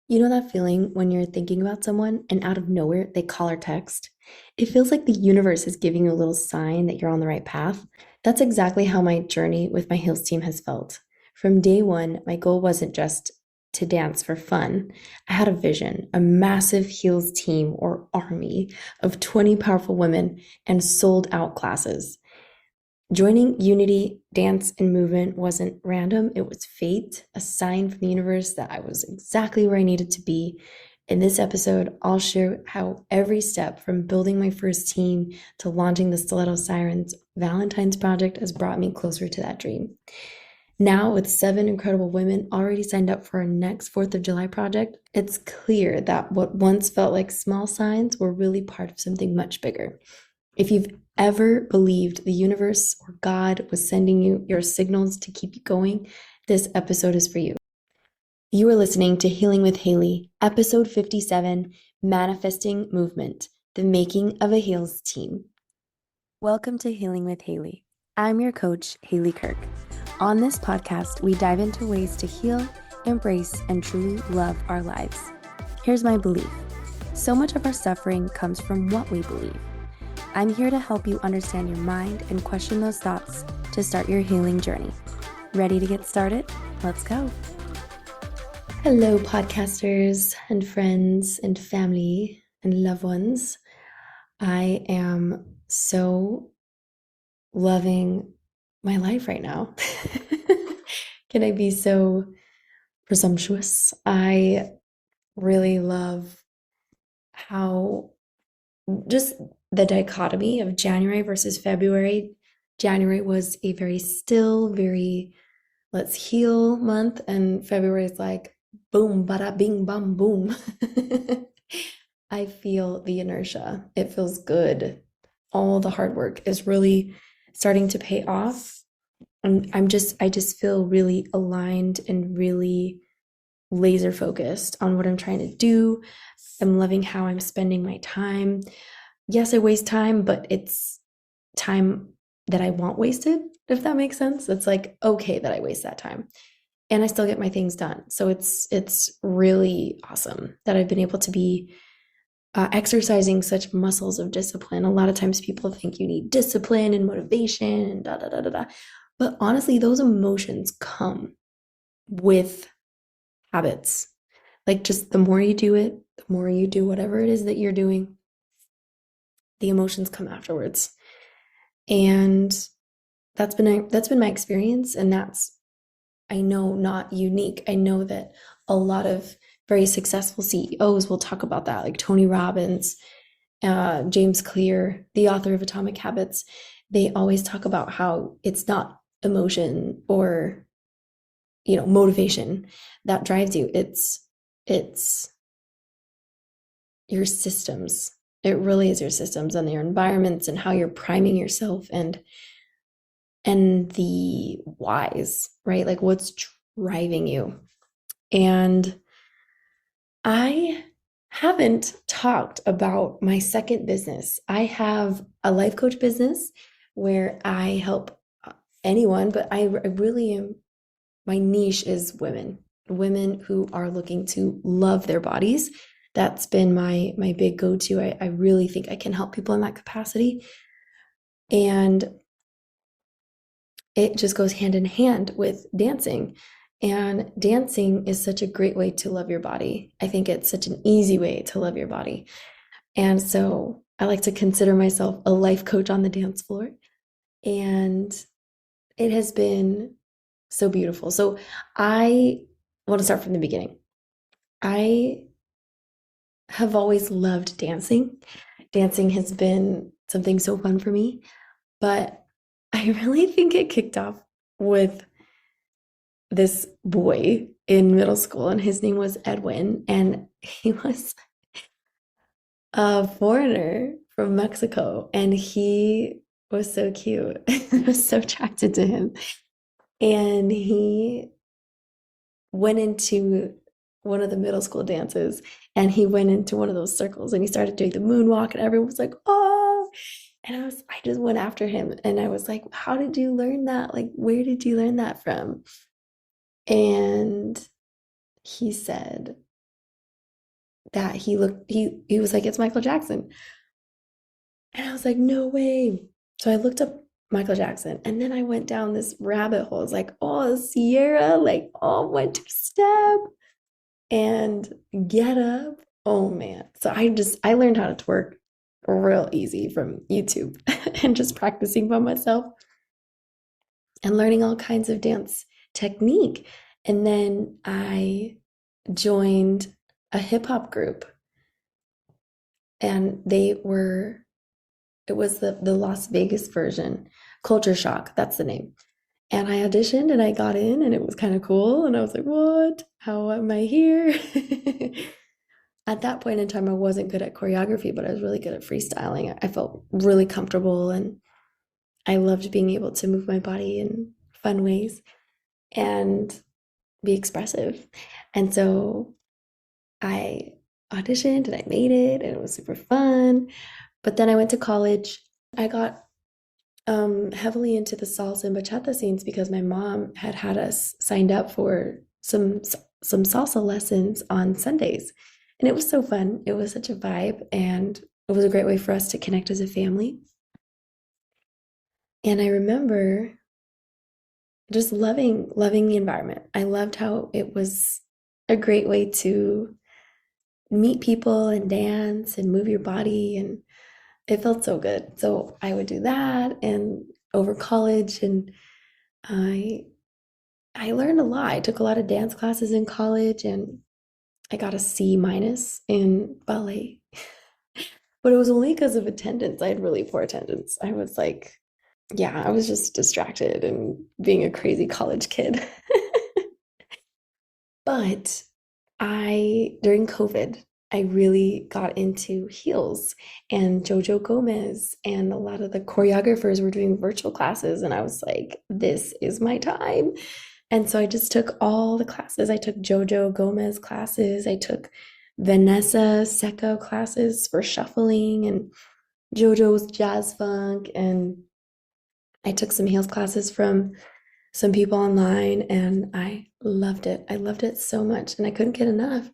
You know that feeling when you're thinking about someone and out of nowhere they call or text? It feels like the universe is giving you a little sign that you're on the right path. That's exactly how my journey with my heels team has felt. From day one, my goal wasn't just to dance for fun. I had a vision, a massive heels team or army of 20 powerful women and sold out classes. Joining Unity Dance and Movement wasn't random, it was fate, a sign from the universe that I was exactly where I needed to be. In this episode, I'll share how every step from building my first team to launching the Stiletto Sirens Valentine's project has brought me closer to that dream. Now, with 7 incredible women already signed up for our next 4th of July project, it's clear that what once felt like small signs were really part of something much bigger. If you've ever believed the universe or God was sending you your signals to keep you going, this episode is for you. You are listening to Healing with Haley, episode 57, Manifesting Movement, the making of a Heels team. Welcome to Healing with Haley. I'm your coach, Haley Kirk. On this podcast, we dive into ways to heal, embrace, and truly love our lives. Here's my belief. So much of our suffering comes from what we believe. I'm here to help you understand your mind and question those thoughts to start your healing journey. Ready to get started? Let's go. Hello, podcasters and friends and family and loved ones. I am so loving my life right now. Can I be so presumptuous? I really love how just the dichotomy of January versus February. January was a very still, very let's heal month, and February is like boom, bada bing, bam, boom. I feel the inertia. It feels good. All the hard work is really starting to pay off. And I just feel really aligned and really laser focused on what I'm trying to do. I'm loving how I'm spending my time. Yes, I waste time, but it's time that I want wasted, if that makes sense. It's like okay that I waste that time and I still get my things done. So it's really awesome that I've been able to be exercising such muscles of discipline. A lot of times people think you need discipline and motivation and da da da da da. But honestly, those emotions come with habits. Like just the more you do it, the more you do whatever it is that you're doing, the emotions come afterwards. And that's been my experience, and that's, I know, not unique. I know that a lot of very successful CEOs will talk about that, like Tony Robbins, James Clear, the author of Atomic Habits. They always talk about how it's not emotion or motivation that drives you. It's your systems. It really is your systems and your environments and how you're priming yourself and the whys, right? Like what's driving you. And I haven't talked about my second business. I have a life coach business where I help anyone, but I really am, my niche is women who are looking to love their bodies. That's been my big go-to. I really think I can help people in that capacity. And it just goes hand in hand with dancing. And dancing is such a great way to love your body. I think it's such an easy way to love your body. And so I like to consider myself a life coach on the dance floor. And it has been so beautiful. So I want to start from the beginning. I have always loved dancing. Dancing has been something so fun for me, but I really think it kicked off with this boy in middle school, and his name was Edwin, and he was a foreigner from Mexico, and he was so cute. I was so attracted to him. And he went into one of the middle school dances, and he went into one of those circles and he started doing the moonwalk, and everyone was like, oh. And I just went after him, and I was like, how did you learn that? Like, where did you learn that from? And he said, that he was like, it's Michael Jackson. And I was like, no way. So I looked up Michael Jackson and then I went down this rabbit hole. It's like, oh, Sierra, like, oh, went to step and get up. Oh man. So I learned how to twerk real easy from YouTube and just practicing by myself and learning all kinds of dance technique. And then I joined a hip hop group and it was the Las Vegas version, Culture Shock, that's the name. And I auditioned and I got in and it was kind of cool. And I was like, what? How am I here? At that point in time, I wasn't good at choreography, but I was really good at freestyling. I felt really comfortable and I loved being able to move my body in fun ways and be expressive. And so I auditioned and I made it and it was super fun. But then I went to college. I got heavily into the salsa and bachata scenes because my mom had us signed up for some salsa lessons on Sundays. And it was so fun. It was such a vibe and it was a great way for us to connect as a family. And I remember just loving the environment. I loved how it was a great way to meet people and dance and move your body and it felt so good. So I would do that and over college and I I learned a lot. I took a lot of dance classes in college and I got a C minus in ballet. But it was only because of attendance. I had really poor attendance. I was like, yeah, I was just distracted and being a crazy college kid. But during COVID, I really got into heels and Jojo Gomez, and a lot of the choreographers were doing virtual classes. And I was like, this is my time. And so I just took all the classes. I took Jojo Gomez classes. I took Vanessa Secco classes for shuffling and Jojo's jazz funk. And I took some heels classes from some people online and I loved it. I loved it so much and I couldn't get enough.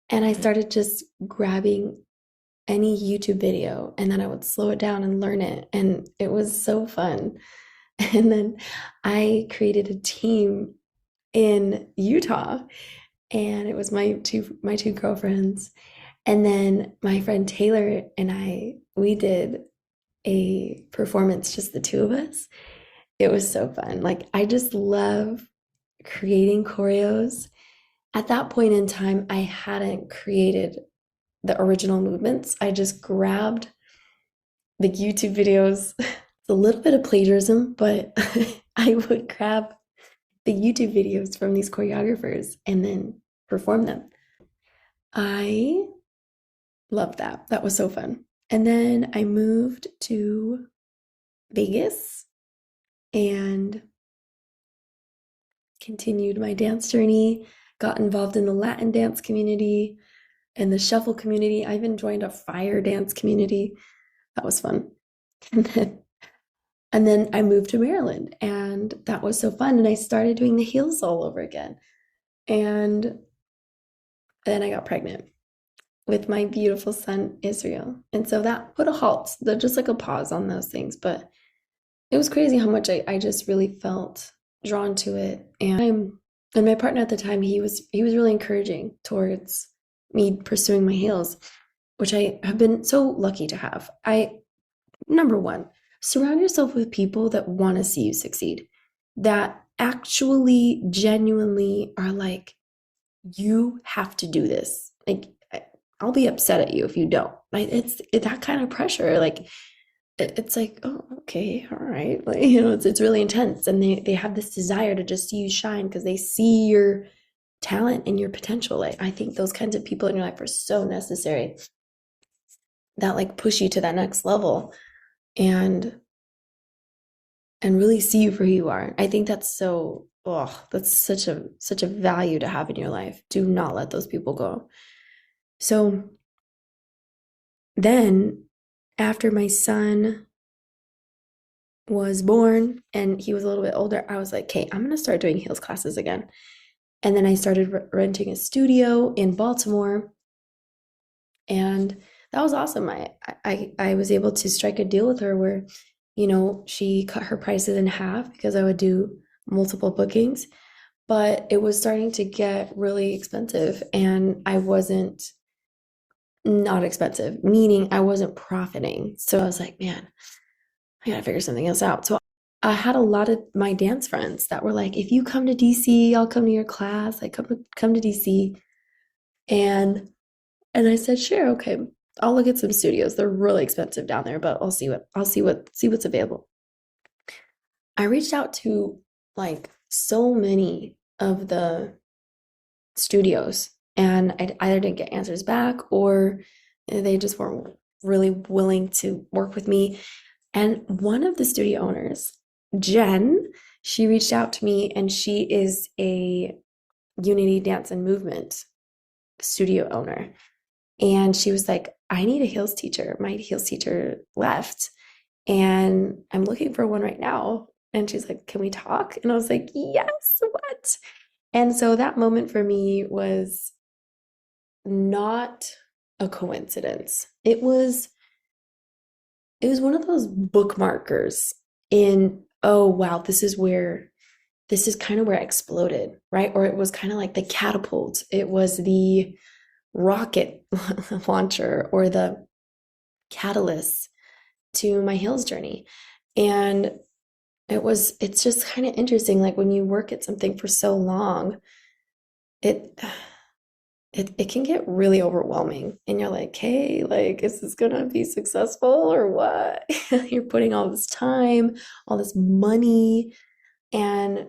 And I started just grabbing any YouTube video and then I would slow it down and learn it. And it was so fun. And then I created a team in Utah and it was my two girlfriends. And then my friend Taylor and we did a performance, just the two of us. It was so fun. Like I just love creating choreos. At that point in time, I hadn't created the original movements. I just grabbed the YouTube videos. It's a little bit of plagiarism, but I would grab the YouTube videos from these choreographers and then perform them. I loved that. That was so fun. And then I moved to Vegas and continued my dance journey, got involved in the Latin dance community and the shuffle community. I even joined a fire dance community. That was fun. And then and then I moved to Maryland and that was so fun. And I started doing the heels all over again. And then I got pregnant with my beautiful son, Israel. And so that put a halt, just like a pause on those things. But it was crazy how much I just really felt drawn to it. And my partner at the time, he was really encouraging towards me pursuing my heels, which I have been so lucky to have. Number one, surround yourself with people that want to see you succeed, that actually genuinely are like, you have to do this. Like, I'll be upset at you if you don't. Like, it's that kind of pressure. Like, it's like, oh, okay, all right. Like, it's really intense. And they have this desire to just see you shine because they see your talent and your potential. Like, I think those kinds of people in your life are so necessary that like push you to that next level and really see you for who you are. I think that's that's such a value to have in your life. Do not let those people go. So then after my son was born and he was a little bit older, I was like, okay, I'm going to start doing heels classes again. And then I started renting a studio in Baltimore And that was awesome. I was able to strike a deal with her where, she cut her prices in half because I would do multiple bookings, but it was starting to get really expensive and I wasn't not expensive, meaning I wasn't profiting. So I was like, man, I gotta figure something else out. So I had a lot of my dance friends that were like, if you come to DC, I'll come to your class. I come to DC. And I said, sure, okay. I'll look at some studios. They're really expensive down there, but see what's available. I reached out to like so many of the studios and I either didn't get answers back or they just weren't really willing to work with me. And one of the studio owners, Jen, she reached out to me and she is a Unity Dance and Movement studio owner. And she was like, I need a heels teacher. My heels teacher left and I'm looking for one right now. And she's like, can we talk? And I was like, yes, what? And so that moment for me was not a coincidence. It was one of those bookmarkers in, oh wow, this is kind of where I exploded, right? Or it was kind of like the catapult. It was the rocket launcher or the catalyst to my heels journey. And it's just kind of interesting. Like when you work at something for so long, it it can get really overwhelming and you're like, hey, like, is this gonna be successful or what? You're putting all this time, all this money, and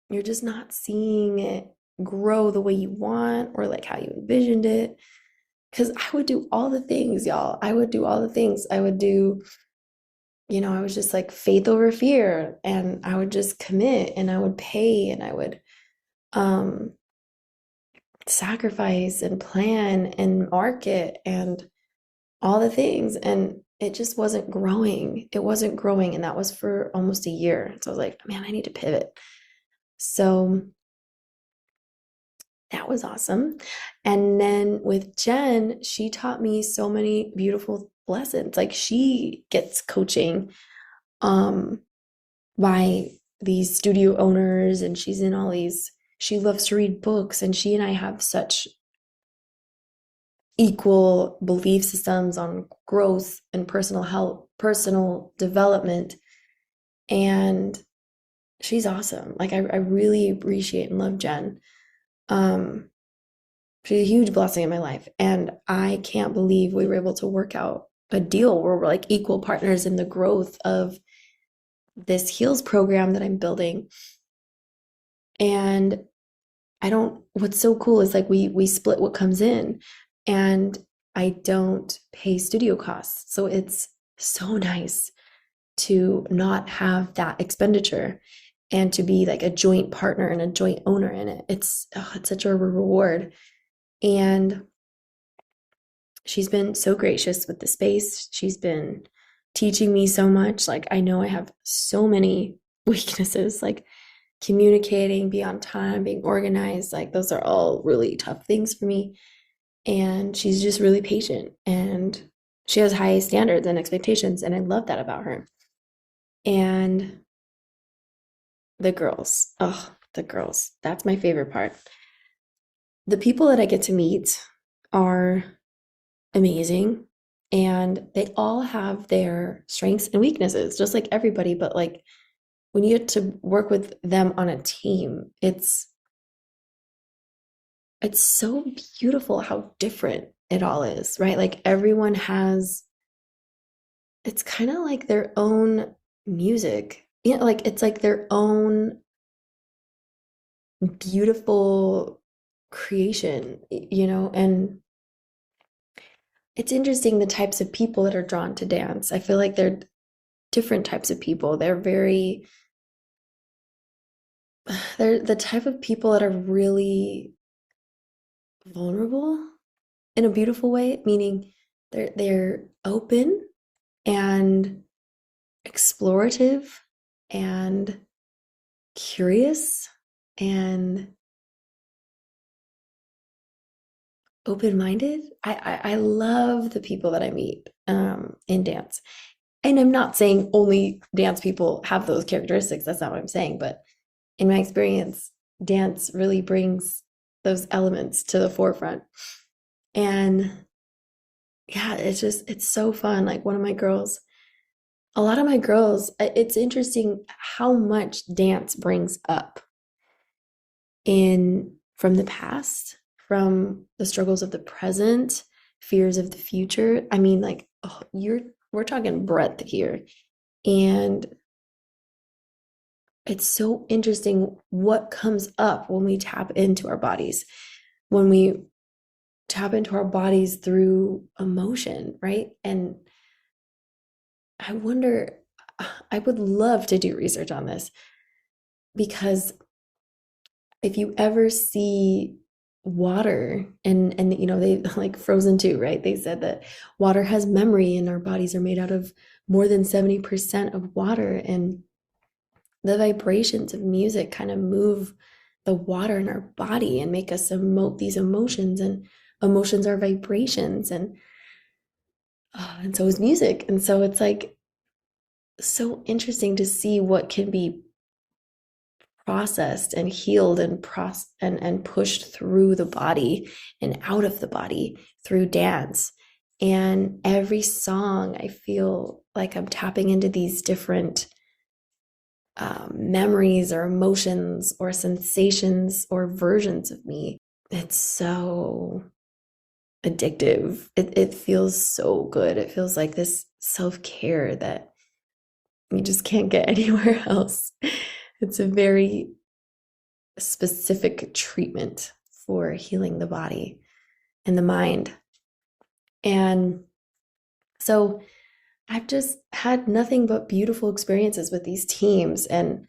you're just not seeing it grow the way you want or like how you envisioned it. Because I would do all the things, y'all. I would do all the things. I would do, I was just like faith over fear, and I would just commit and I would pay and I would um sacrifice and plan and market and all the things. And it just wasn't growing. It wasn't growing. And that was for almost a year. So I was like, man, I need to pivot. So that was awesome. And then with Jen, she taught me so many beautiful lessons. Like she gets coaching um by these studio owners and she's in all these she loves to read books and she and I have such equal belief systems on growth and personal health, personal development. And she's awesome. Like I really appreciate and love Jen. Um, she's a huge blessing in my life. And I can't believe we were able to work out a deal where we're like equal partners in the growth of this heals program that I'm building. And what's so cool is like we split what comes in and I don't pay studio costs. So it's so nice to not have that expenditure and to be like a joint partner and a joint owner in it. It's such a reward. And she's been so gracious with the space. She's been teaching me so much. Like I know I have so many weaknesses, like communicating, be on time, being organized. Like those are all really tough things for me. And she's just really patient and she has high standards and expectations. And I love that about her. And the girls, oh, the girls, that's my favorite part. The people that I get to meet are amazing and they all have their strengths and weaknesses, just like everybody. But like when you get to work with them on a team, it's so beautiful how different it all is, right? Like everyone has, it's kind of like their own music. Yeah, like it's like their own beautiful creation, and it's interesting the types of people that are drawn to dance. I feel like they're different types of people. They're the type of people that are really vulnerable in a beautiful way, meaning they're open and explorative and curious and open-minded. I love the people that I meet in dance. And I'm not saying only dance people have those characteristics. That's not what I'm saying. But in my experience, dance really brings those elements to the forefront. And yeah, it's so fun. Like a lot of my girls, it's interesting how much dance brings up in from the past, from the struggles of the present, fears of the future. I mean, like, oh, we're talking breadth here. And it's so interesting what comes up when we tap into our bodies, when we tap into our bodies through emotion, right? And I wonder, I would love to do research on this because if you ever see water and they like Frozen 2, right? They said that water has memory and our bodies are made out of more than 70% of water, and the vibrations of music kind of move the water in our body and make us emote these emotions, and emotions are vibrations, and so is music. And so it's like so interesting to see what can be processed and healed and pushed through the body and out of the body through dance. And every song, I feel like I'm tapping into these different memories or emotions or sensations or versions of me. It's so addictive. It feels so good. It feels like this self-care that you just can't get anywhere else. It's a very specific treatment for healing the body and the mind. And so I've just had nothing but beautiful experiences with these teams. And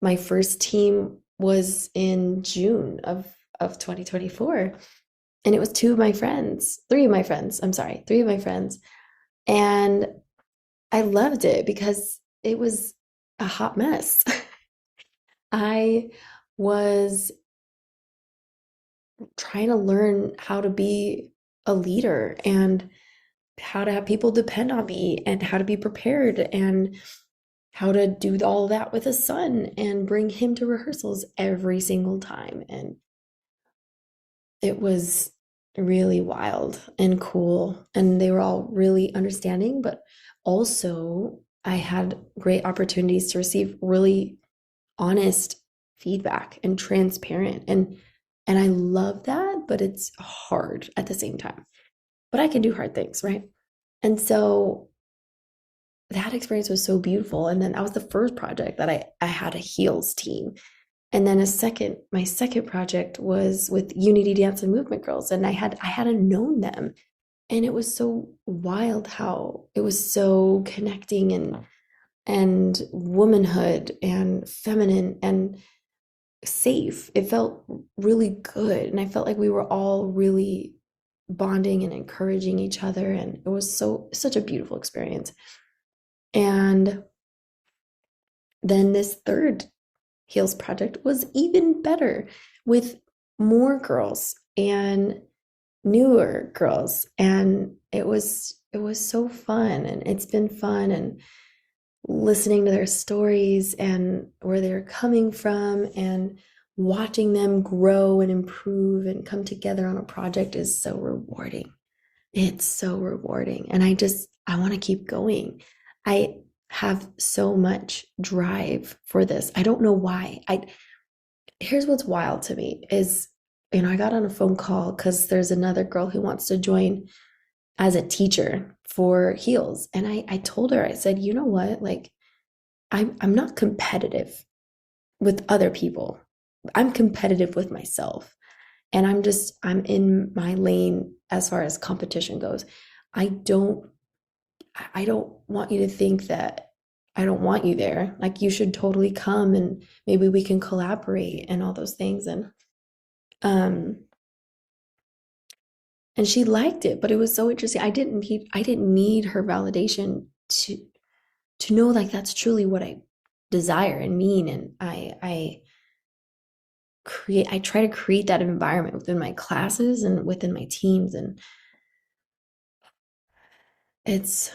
my first team was in June of 2024. And it was three of my friends. And I loved it because it was a hot mess. I was trying to learn how to be a leader and how to have people depend on me and how to be prepared and how to do all that with a son and bring him to rehearsals every single time. And it was really wild and cool. And they were all really understanding, but also I had great opportunities to receive really honest feedback and transparent, and I love that, but it's hard at the same time. But I can do hard things, right? And so that experience was so beautiful. And then that was the first project that I had a heels team. And then my second project was with Unity Dance and Movement Girls. And I hadn't known them. And it was so wild how it was so connecting and womanhood and feminine and safe. It felt really good. And I felt like we were all really bonding and encouraging each other. And it was such a beautiful experience. And then this third Heels project was even better with more girls and newer girls. And it was so fun, and it's been fun, and listening to their stories and where they're coming from and watching them grow and improve and come together on a project is so rewarding. It's so rewarding. And I want to keep going. I have so much drive for this. I don't know why. Here's what's wild to me is, I got on a phone call because there's another girl who wants to join as a teacher for heels. And I told her, I said, you know what? Like, I'm not competitive with other people. I'm competitive with myself. And I'm in my lane as far as competition goes. I don't I don't want you to think that I don't want you there. Like, you should totally come and maybe we can collaborate and all those things. Um and she liked it, but it was so interesting. I didn't need her validation to know like that's truly what I desire and mean. And I try to create that environment within my classes and within my teams. And it's,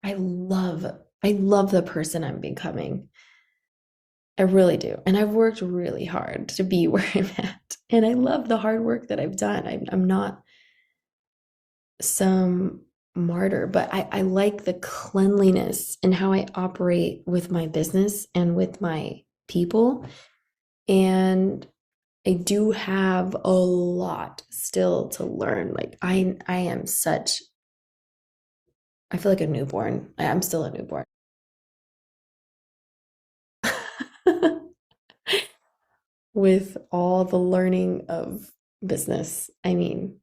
I love the person I'm becoming. I really do. And I've worked really hard to be where I'm at. And I love the hard work that I've done. I'm not some martyr, but I like the cleanliness and how I operate with my business and with my people. And I do have a lot still to learn. Like I am such I feel like a newborn. I'm still a newborn. With all the learning of business. I mean,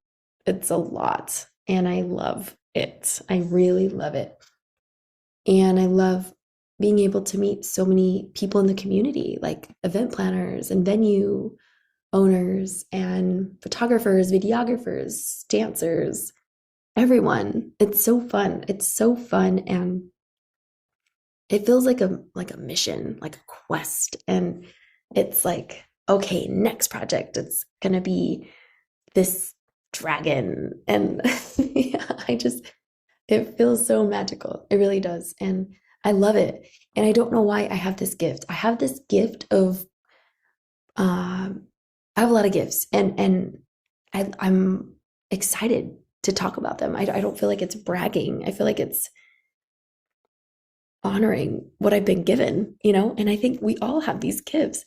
it's a lot and I love it. I really love it. And I love being able to meet so many people in the community, like event planners and venue owners and photographers, videographers, dancers, everyone. It's so fun. It's so fun and it feels like a mission, like a quest. And it's like, okay, next project, it's gonna be this dragon. And yeah, it feels so magical. It really does. And I love it. And I don't know why I have this gift. I have this gift of I have a lot of gifts and I'm excited to talk about them. I don't feel like it's bragging. I feel like it's honoring what I've been given, you know? And I think we all have these gifts.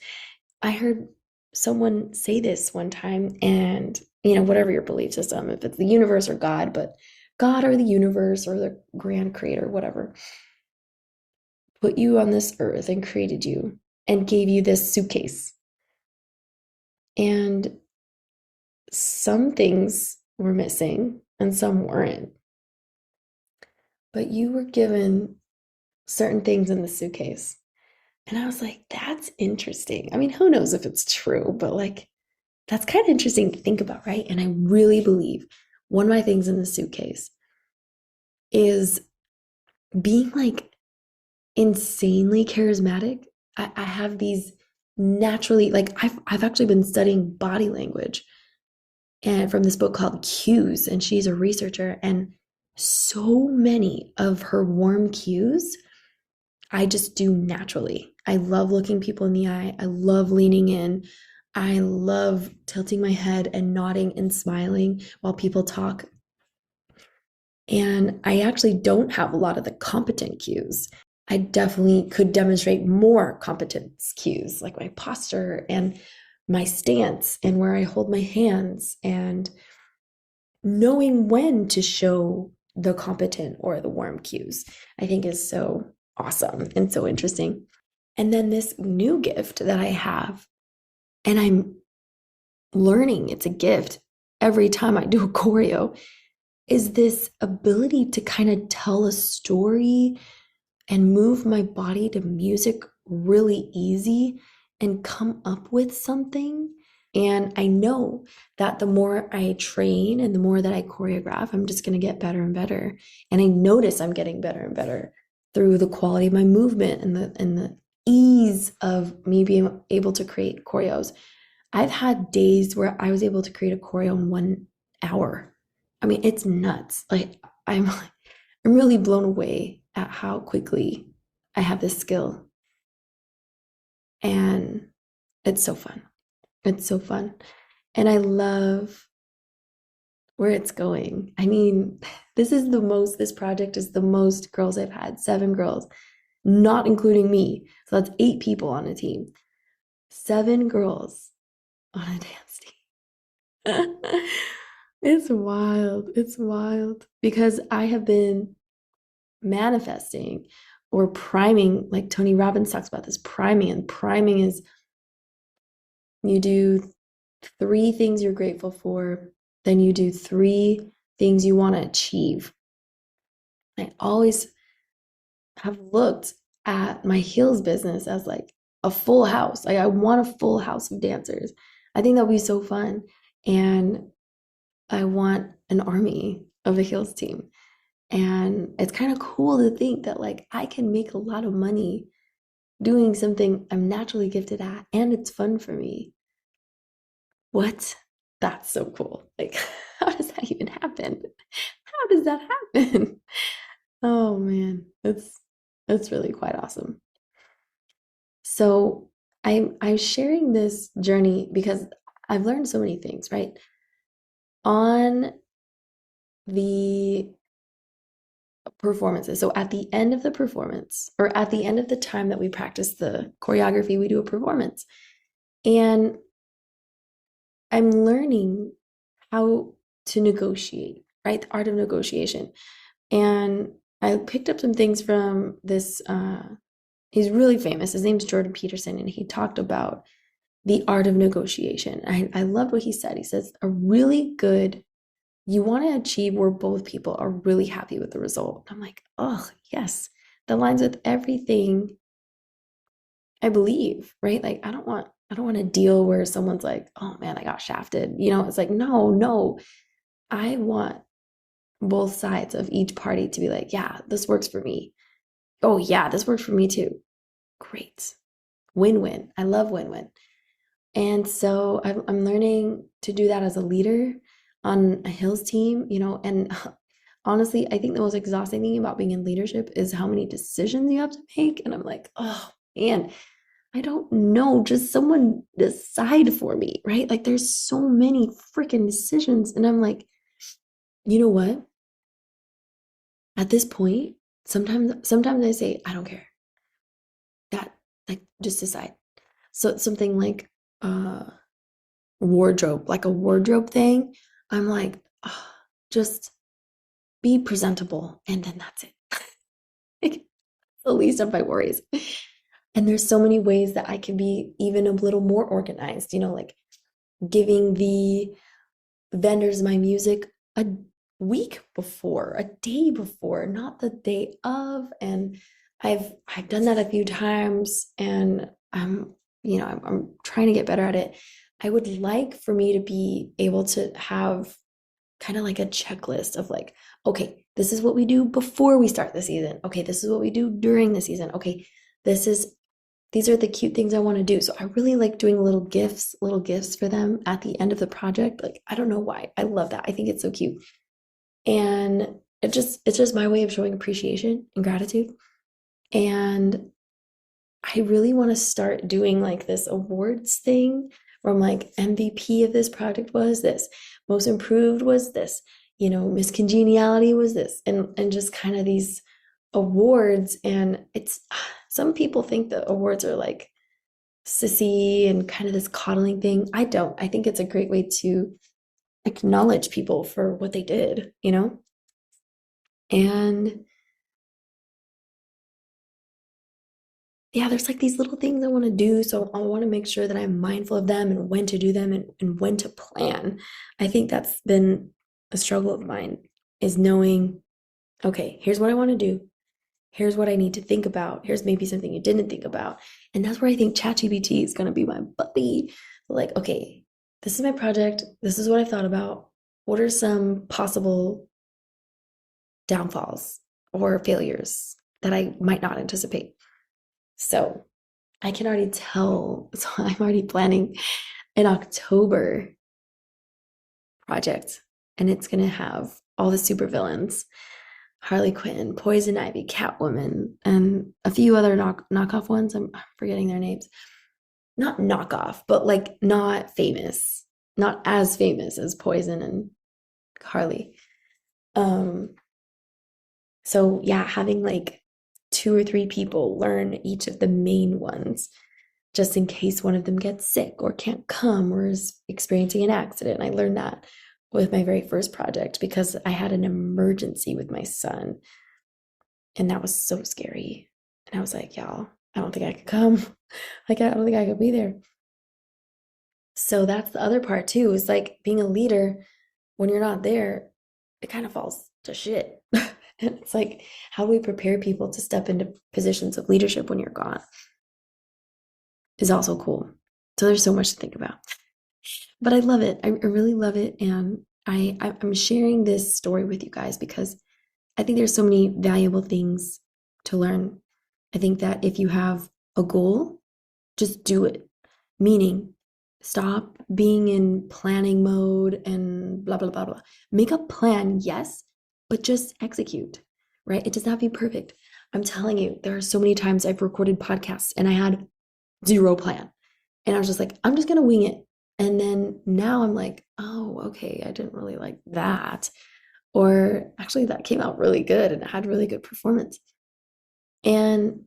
I heard someone say this one time, and, you know, whatever your belief system, if it's the universe or God, but God or the universe or the grand creator, whatever, put you on this earth and created you and gave you this suitcase. And some things were missing and some weren't, but you were given certain things in the suitcase. And I was like, that's interesting. I mean, who knows if it's true, but like, that's kind of interesting to think about, right? And I really believe one of my things in the suitcase is being like insanely charismatic. I have these naturally, like, I've actually been studying body language and from this book called Cues, and she's a researcher, and so many of her warm cues I just do naturally. I love looking people in the eye. I love leaning in. I love tilting my head and nodding and smiling while people talk. And I actually don't have a lot of the competent cues. I definitely could demonstrate more competence cues, like my posture and my stance and where I hold my hands and knowing when to show the competent or the warm cues, I think is so awesome and so interesting. And then this new gift that I have, and I'm learning it's a gift every time I do a choreo, is this ability to kind of tell a story and move my body to music really easy and come up with something. And I know that the more I train and the more that I choreograph, I'm just going to get better and better. And I notice I'm getting better and better through the quality of my movement and the ease of me being able to create choreos. I've had days where I was able to create a choreo in 1 hour. I mean, it's nuts. Like I'm really blown away at how quickly I have this skill. And it's so fun. It's so fun. And I love where it's going. I mean, this project is the most girls I've had, 7 girls, not including me. So that's 8 people on a team. 7 girls on a dance team. It's wild. It's wild because I have been manifesting or priming, like Tony Robbins talks about this priming, and priming is you do 3 things you're grateful for, then you do 3 things you want to achieve. I always have looked at my heels business as like a full house. Like I want a full house of dancers. I think that would be so fun. And I want an army of the heels team. And it's kind of cool to think that like I can make a lot of money doing something I'm naturally gifted at and it's fun for me. What? That's so cool. Like, how does that even happen? How does that happen? Oh man, that's really quite awesome. So I'm sharing this journey because I've learned so many things, right? On the performances. So at the end of the performance, or at the end of the time that we practice the choreography, we do a performance. And I'm learning how to negotiate, right? The art of negotiation. And I picked up some things from this. He's really famous. His name's Jordan Peterson, and he talked about the art of negotiation. I loved what he said. He says, a really good, you want to achieve where both people are really happy with the result. I'm like, oh, yes, that lines with everything I believe, right? Like, I don't want to deal where someone's like, oh man, I got shafted. It's like, no, no. I want both sides of each party to be like, yeah, this works for me. Oh, yeah, this works for me too. Great. Win win. I love win win. And so I'm learning to do that as a leader on a Hills team, and honestly, I think the most exhausting thing about being in leadership is how many decisions you have to make. And I'm like, oh man, I don't know. Just someone decide for me, right? Like there's so many freaking decisions. And I'm like, you know what? At this point, sometimes I say, I don't care. That like just decide. So it's something like wardrobe, like a wardrobe thing. I'm like, oh, just be presentable and then that's it. Like, the least of my worries. And there's so many ways that I can be even a little more organized, like giving the vendors my music a week before, a day before, not the day of. And I've done that a few times and I'm trying to get better at it. I would like for me to be able to have kind of like a checklist of like, okay, this is what we do before we start the season. Okay, this is what we do during the season. Okay, these are the cute things I want to do. So I really like doing little gifts for them at the end of the project. Like, I don't know why. I love that. I think it's so cute. And it's just my way of showing appreciation and gratitude. And I really want to start doing like this awards thing where I'm like, MVP of this project was this, most improved was this, Miss Congeniality was this, and just kind of these awards. And it's some people think that awards are like sissy and kind of this coddling thing. I don't. I think it's a great way to acknowledge people for what they did. And yeah, there's like these little things I want to do. So I want to make sure that I'm mindful of them and when to do them and when to plan. I think that's been a struggle of mine is knowing, okay, here's what I want to do. Here's what I need to think about. Here's maybe something you didn't think about. And that's where I think ChatGPT is going to be my buddy. Like, okay, this is my project. This is what I thought about. What are some possible downfalls or failures that I might not anticipate? So I can already tell. So I'm already planning an October project, and it's going to have all the supervillains: Harley Quinn, Poison Ivy, Catwoman, and a few other knockoff ones. I'm forgetting their names. Not knockoff, but like not famous, not as famous as Poison and Harley. Um, so yeah, having like two or three people learn each of the main ones just in case one of them gets sick or can't come or is experiencing an accident. I learned that with my very first project because I had an emergency with my son, and that was so scary. And I was like, y'all, I don't think I could come. Like, I don't think I could be there. So that's the other part too, is like being a leader when you're not there, it kind of falls to shit. And it's like, how do we prepare people to step into positions of leadership when you're gone? Is also cool. So there's so much to think about. But I love it. I really love it. And I'm sharing this story with you guys because I think there's so many valuable things to learn. I think that if you have a goal, just do it. Meaning, stop being in planning mode and blah, blah, blah, blah. Make a plan, yes, but just execute, right? It does not have to be perfect. I'm telling you, there are so many times I've recorded podcasts and I had zero plan. And I was just like, I'm just going to wing it. And then now I'm like, oh, okay, I didn't really like that. Or actually, that came out really good and it had really good performance. And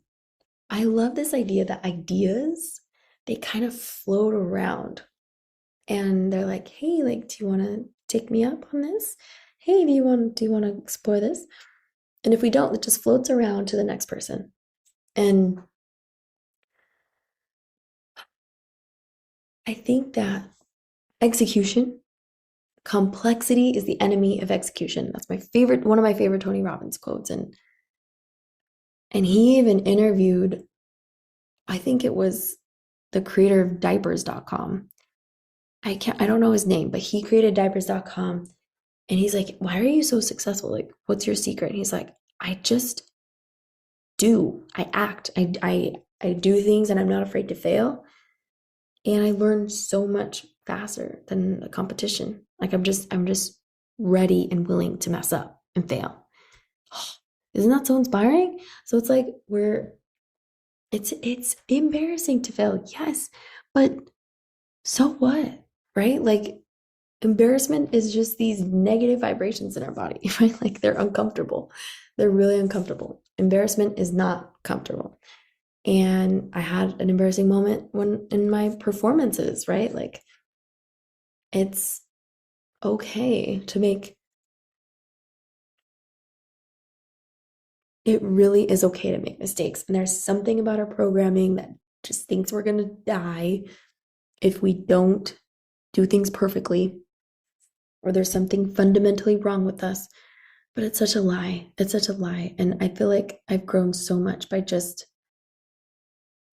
I love this idea that ideas, they kind of float around and they're like, hey, like, do you want to take me up on this? Hey, do you want to explore this? And if we don't, it just floats around to the next person. And I think that execution, complexity is the enemy of execution. That's my favorite, one of my favorite Tony Robbins quotes. And he even interviewed, I think it was the creator of diapers.com. I don't know his name, but he created diapers.com. And he's like, why are you so successful? Like, what's your secret? And he's like, I just do. I act. I do things and I'm not afraid to fail. And I learn so much faster than the competition. Like I'm just ready and willing to mess up and fail. Isn't that so inspiring? So it's like it's embarrassing to fail, yes, but so what? Right? Like embarrassment is just these negative vibrations in our body, right? Like they're uncomfortable. They're really uncomfortable. Embarrassment is not comfortable. And I had an embarrassing moment when in my performances, right? Like it's okay to make it really is okay to make mistakes. And there's something about our programming that just thinks we're going to die if we don't do things perfectly, or there's something fundamentally wrong with us. But it's such a lie. It's such a lie. And I feel like I've grown so much by just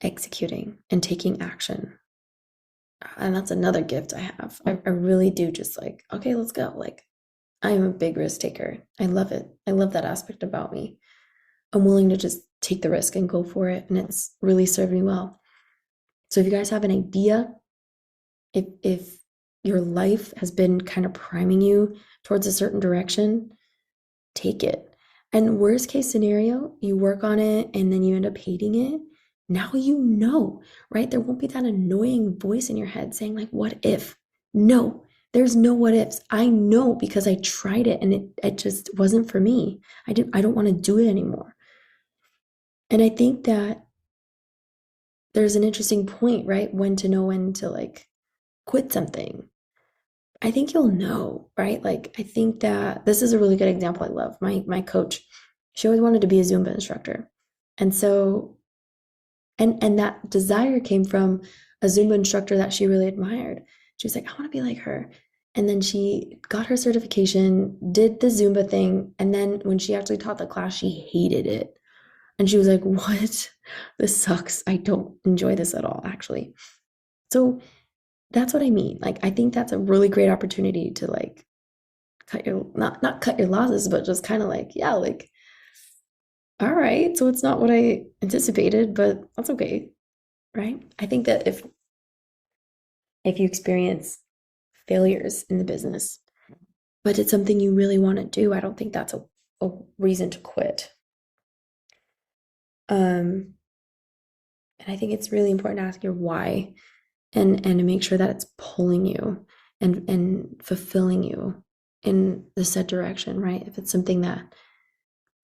executing and taking action. And that's another gift I have. I really do just like, okay, let's go. Like, I am a big risk taker. I love it. I love that aspect about me. I'm willing to just take the risk and go for it. And it's really served me well. So if you guys have an idea, if your life has been kind of priming you towards a certain direction, take it. And worst case scenario, you work on it and then you end up hating it. Now you know, right? There won't be that annoying voice in your head saying, like, what if? No, there's no what ifs. I know because I tried it and it just wasn't for me. I don't want to do it anymore. And I think that there's an interesting point, right? When to know when to like quit something. I think you'll know, right? Like I think that this is a really good example I love. My coach, she always wanted to be a Zumba instructor. And so and that desire came from a Zumba instructor that she really admired. She was like, I want to be like her. And then she got her certification, did the Zumba thing, and then when she actually taught the class, she hated it. And she was like, what? This sucks. I don't enjoy this at all, actually. So that's what I mean. Like, I think that's a really great opportunity to like cut your not cut your losses, but just kind of like, yeah, like, all right, so it's not what I anticipated, but that's okay, right? I think that if you experience failures in the business, but it's something you really want to do, I don't think that's a reason to quit. Um, and I think it's really important to ask your why and to make sure that it's pulling you and fulfilling you in the set direction, right? If it's something that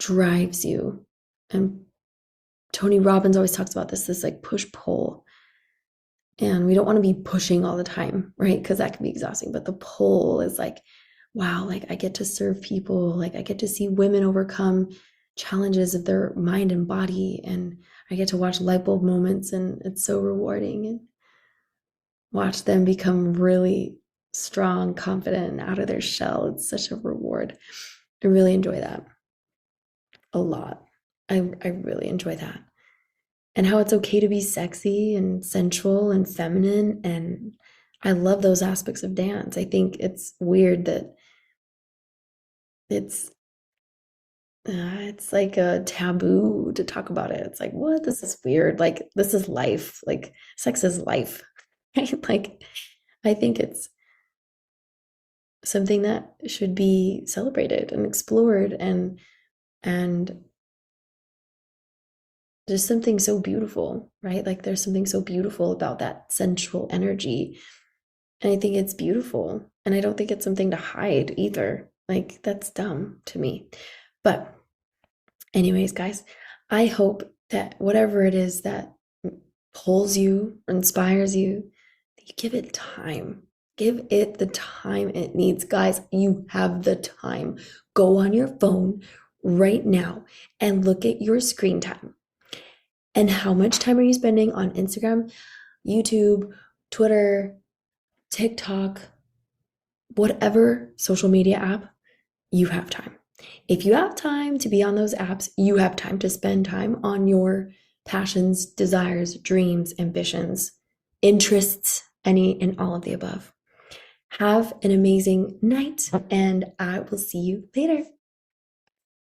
drives you. And Tony Robbins always talks about this like push pull. And we don't want to be pushing all the time, right? Because that can be exhausting. But the pull is like, wow, like I get to serve people, like I get to see women overcome challenges of their mind and body. And I get to watch light bulb moments, and it's so rewarding. And watch them become really strong, confident, and out of their shell. It's such a reward. I really enjoy that a lot. I really enjoy that. And how it's okay to be sexy and sensual and feminine. And I love those aspects of dance. I think it's weird that it's It's like a taboo to talk about it. It's like, what? This is weird. Like, this is life. Like, sex is life. Right? Like, I think it's something that should be celebrated and explored and there's something so beautiful, right? Like there's something so beautiful about that sensual energy. And I think it's beautiful. And I don't think it's something to hide either. Like that's dumb to me. But anyways, guys, I hope that whatever it is that pulls you, inspires you, that you give it time. Give it the time it needs. Guys, you have the time. Go on your phone right now and look at your screen time. And how much time are you spending on Instagram, YouTube, Twitter, TikTok, whatever social media app? You have time. If you have time to be on those apps, you have time to spend time on your passions, desires, dreams, ambitions, interests, any and all of the above. Have an amazing night, and I will see you later.